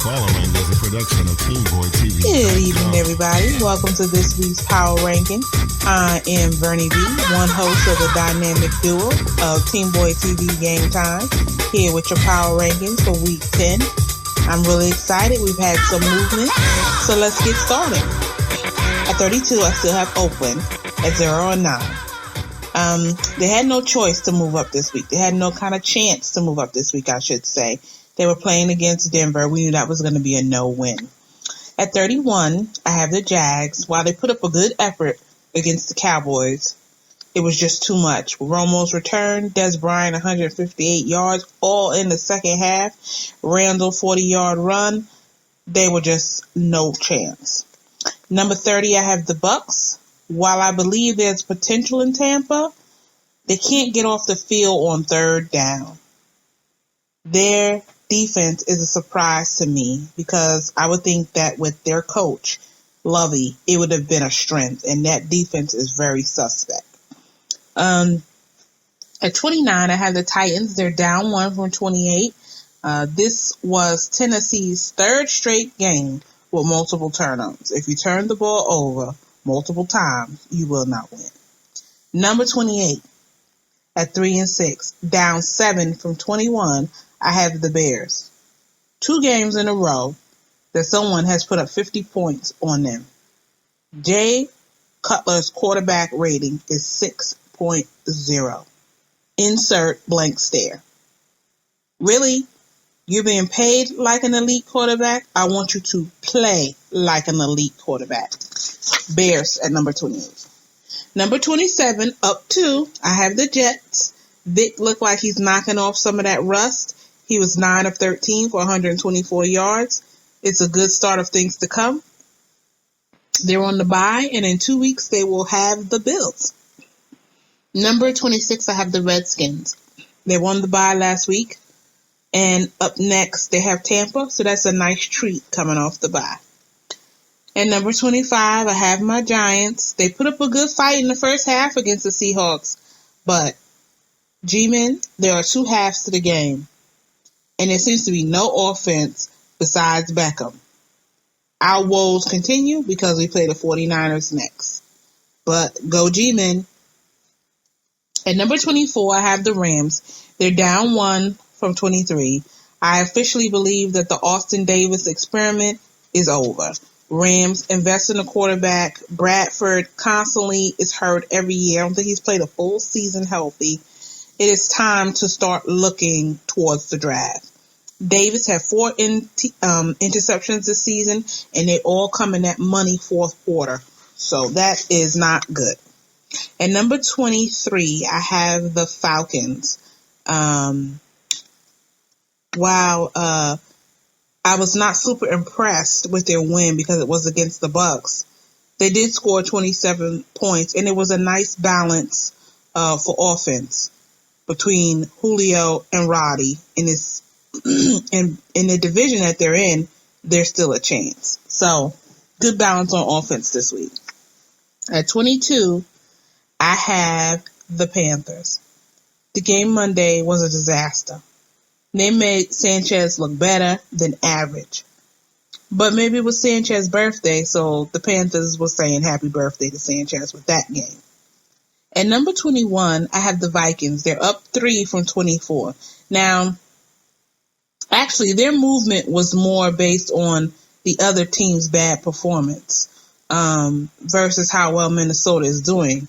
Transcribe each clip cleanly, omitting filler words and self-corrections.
Power Ranking is a production of TeamBoydTV. Good evening, everybody. Welcome to this week's Power Ranking. I am Vernie B, one host of the dynamic duo of TeamBoydTV Game Time, here with your Power Rankings for Week 10. I'm really excited. We've had some movement, so let's get started. At 32, I still have Oakland at 0 and 9. They had no choice to move up this week. They had no kind of chance to move up this week, I should say. They were playing against Denver. We knew that was going to be a no-win. At 31, I have the Jags. While they put up a good effort against the Cowboys, it was just too much. Romo's return, Des Bryant 158 yards, all in the second half. Randall 40-yard run. They were just no chance. Number 30, I have the Bucks. While I believe there's potential in Tampa, they can't get off the field on third down. Their defense is a surprise to me because I would think that with their coach, Lovey, it would have been a strength, and that defense is very suspect. At 29, I have the Titans. They're down 1 from 28. This was Tennessee's third straight game with multiple turnovers. If you turn the ball over multiple times, you will not win. Number 28, at 3 and 6, down 7 from 21, I have the Bears. 2 games in a row that someone has put up 50 points on them. Jay Cutler's quarterback rating is 6.0. Insert blank stare. Really? You're being paid like an elite quarterback? I want you to play like an elite quarterback. Bears at number 28. Number 27, up 2, I have the Jets. Vic looked like he's knocking off some of that rust. He was 9 of 13 for 124 yards. It's a good start of things to come. They're on the bye, and in 2 weeks they will have the Bills. Number 26, I have the Redskins. They won the bye last week. And up next, they have Tampa, so that's a nice treat coming off the bye. And number 25, I have my Giants. They put up a good fight in the first half against the Seahawks. But, G-Men, there are 2 halves to the game. And there seems to be no offense besides Beckham. Our woes continue because we play the 49ers next. But go G-Men. At number 24, I have the Rams. They're down 1 from 23. I officially believe that the Austin Davis experiment is over. Rams invest in a quarterback. Bradford constantly is hurt every year. I don't think he's played a full season healthy. It is time to start looking towards the draft. Davis had 4 interceptions this season, and they all come in that money fourth quarter. So that is not good. At number 23, I have the Falcons. While I was not super impressed with their win because it was against the Bucks, they did score 27 points, and it was a nice balance for offense between Julio and Roddy. In the division that they're in, there's still a chance. So, good balance on offense this week. At 22, I have the Panthers. The game Monday was a disaster. They made Sanchez look better than average. But maybe it was Sanchez's birthday, so the Panthers were saying happy birthday to Sanchez with that game. At number 21, I have the Vikings. They're up 3 from 24. Now, actually, their movement was more based on the other team's bad performance versus how well Minnesota is doing.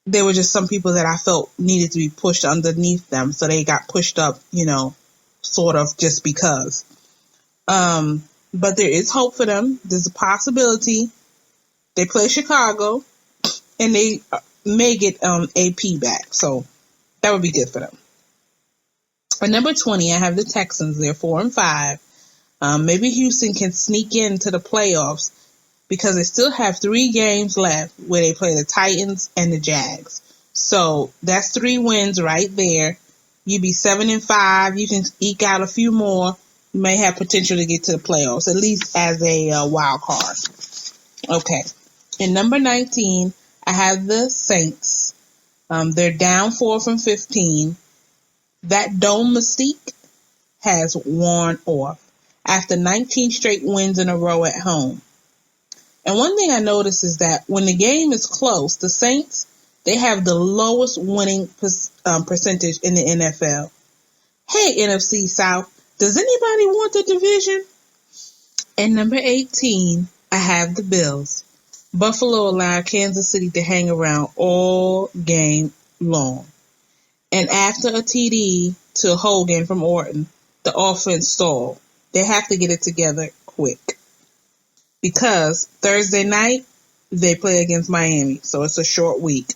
There were just some people that I felt needed to be pushed underneath them, so they got pushed up, sort of just because. But there is hope for them. There's a possibility. They play Chicago, and they may get AP back, so that would be good for them. At number 20, I have the Texans. They're 4 and 5. Maybe Houston can sneak into the playoffs because they still have 3 games left where they play the Titans and the Jags. So that's 3 wins right there. You'd be 7 and 5. You can eke out a few more. You may have potential to get to the playoffs, at least as a wild card. Okay. In number 19, I have the Saints. They're down 4 from 15. That dome mystique has worn off. after 19 straight wins in a row at home. And one thing I noticed is that when the game is close, the Saints, they have the lowest winning percentage in the NFL. Hey, NFC South, does anybody want the division? And number 18, I have the Bills. Buffalo allowed Kansas City to hang around all game long. And after a TD to Hogan from Orton, the offense stalled. They have to get it together quick. Because Thursday night, they play against Miami, so it's a short week.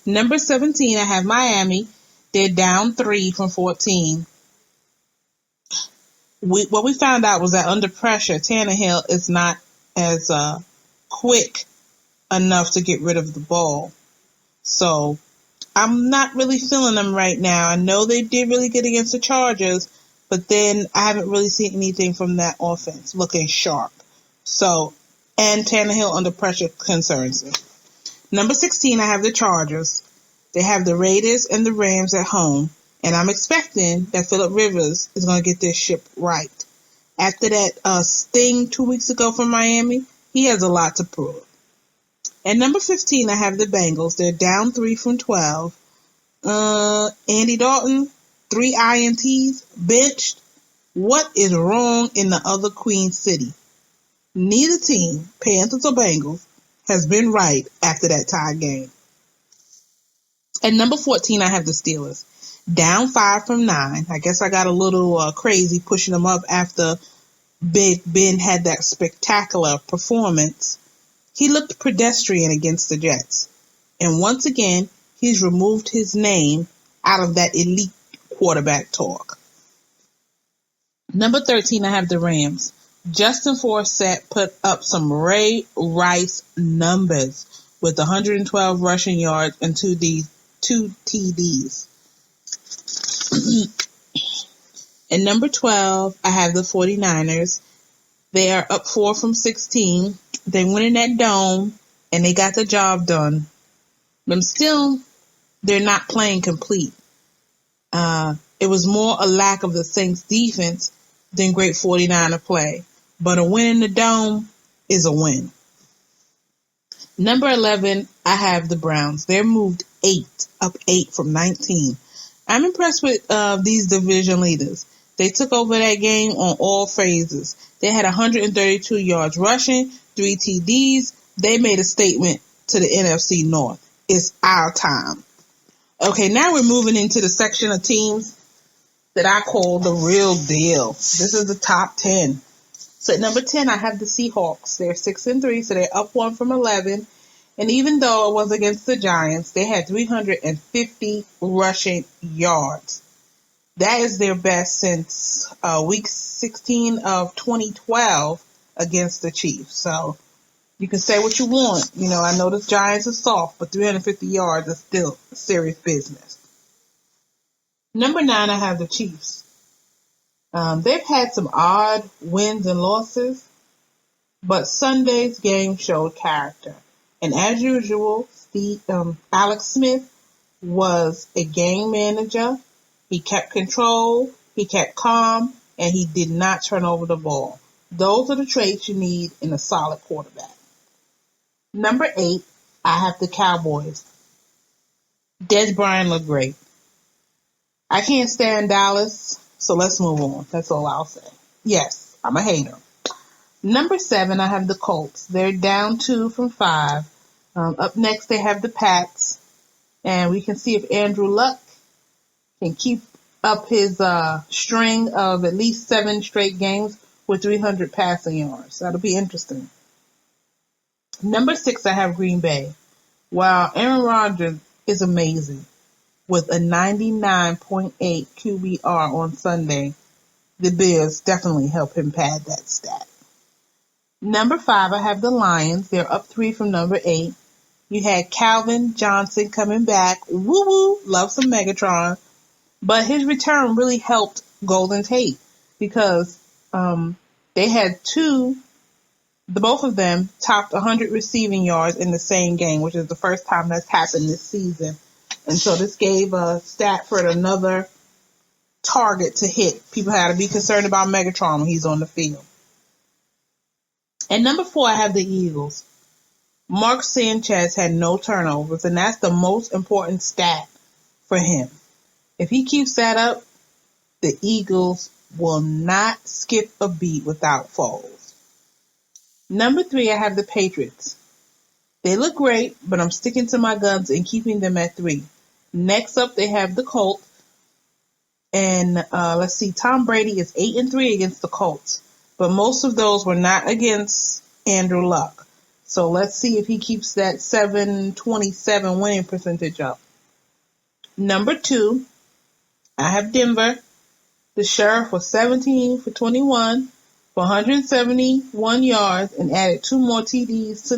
Number 17, I have Miami. They're down 3 from 14. What we found out was that under pressure, Tannehill is not as quick enough to get rid of the ball. So I'm not really feeling them right now. I know they did really good against the Chargers, but then I haven't really seen anything from that offense looking sharp. So, and Tannehill under pressure concerns me. Number 16, I have the Chargers. They have the Raiders and the Rams at home, and I'm expecting that Phillip Rivers is going to get this ship right. After that sting 2 weeks ago from Miami, he has a lot to prove. At number 15, I have the Bengals. They're down 3 from 12. Andy Dalton, 3 INTs, benched. What is wrong in the other Queen City? Neither team, Panthers or Bengals, has been right after that tie game. At number 14, I have the Steelers. Down 5 from 9. I guess I got a little crazy pushing them up after Big Ben had that spectacular performance. He looked pedestrian against the Jets. And once again, he's removed his name out of that elite quarterback talk. Number 13, I have the Rams. Justin Forsett put up some Ray Rice numbers with 112 rushing yards and 2 TDs. And number 12, I have the 49ers. They are up 4 from 16. They went in that dome, and they got the job done. But still, they're not playing complete. It was more a lack of the Saints' defense than great 49er play. But a win in the dome is a win. Number 11, I have the Browns. They're moved 8 from 19. I'm impressed with these division leaders. They took over that game on all phases. They had 132 yards rushing, 3 TDs. They made a statement to the NFC North. It's our time. Okay, now we're moving into the section of teams that I call the real deal. This is the top 10. So at number 10, I have the Seahawks. They're 6-3, so they're up 1 from 11. And even though it was against the Giants, they had 350 rushing yards. That is their best since week 16 of 2012 against the Chiefs. So you can say what you want. You know, I know the Giants are soft, but 350 yards is still serious business. Number 9, I have the Chiefs. They've had some odd wins and losses, but Sunday's game showed character. And as usual, Alex Smith was a game manager. He kept control, he kept calm, and he did not turn over the ball. Those are the traits you need in a solid quarterback. Number 8, I have the Cowboys. Des Bryant looked great. I can't stand Dallas, so let's move on. That's all I'll say. Yes, I'm a hater. Number 7, I have the Colts. They're down 2 from 5. Up next, they have the Pats. And we can see if Andrew Luck can keep up his string of at least 7 straight games with 300 passing yards. That'll be interesting. Number 6, I have Green Bay. Wow, Aaron Rodgers is amazing. With a 99.8 QBR on Sunday, the Bears definitely help him pad that stat. Number 5, I have the Lions. They're up 3 from number 8. You had Calvin Johnson coming back. Woo-woo, love some Megatron. But his return really helped Golden Tate because they had both of them topped 100 receiving yards in the same game, which is the first time that's happened this season. And so this gave Stafford another target to hit. People had to be concerned about Megatron when he's on the field. At number 4, I have the Eagles. Mark Sanchez had no turnovers, and that's the most important stat for him. If he keeps that up, the Eagles will not skip a beat without Foles. Number 3, I have the Patriots. They look great, but I'm sticking to my guns and keeping them at 3. Next up, they have the Colts. And let's see, Tom Brady is 8-3 against the Colts. But most of those were not against Andrew Luck. So let's see if he keeps that 727 winning percentage up. Number 2, I have Denver. The Sheriff was 17 for 21 for 171 yards and added 2 more TDs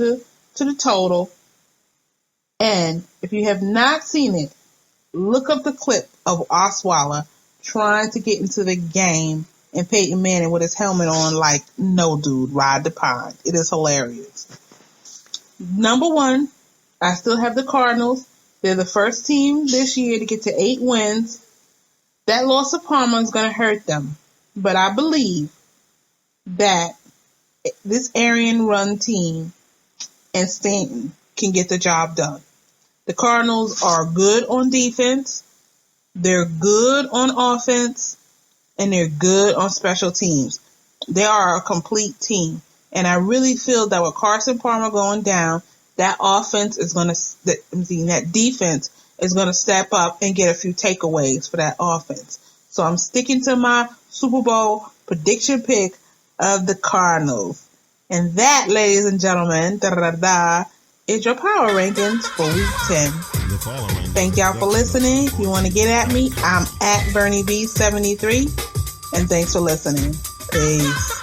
to the total. And if you have not seen it, look up the clip of Osweiler trying to get into the game and Peyton Manning with his helmet on like, no, dude, ride the pine. It is hilarious. Number 1, I still have the Cardinals. They're the first team this year to get to 8 wins. That loss of Palmer is going to hurt them. But I believe that this Arian run team and Stanton can get the job done. The Cardinals are good on defense. They're good on offense. And they're good on special teams. They are a complete team. And I really feel that with Carson Palmer going down, that offense is going to, that defense is going to step up and get a few takeaways for that offense. So I'm sticking to my Super Bowl prediction pick of the Cardinals. And that, ladies and gentlemen, is your power rankings for Week 10. Thank y'all for listening. If you want to get at me, I'm at Vernie B73. And thanks for listening. Peace.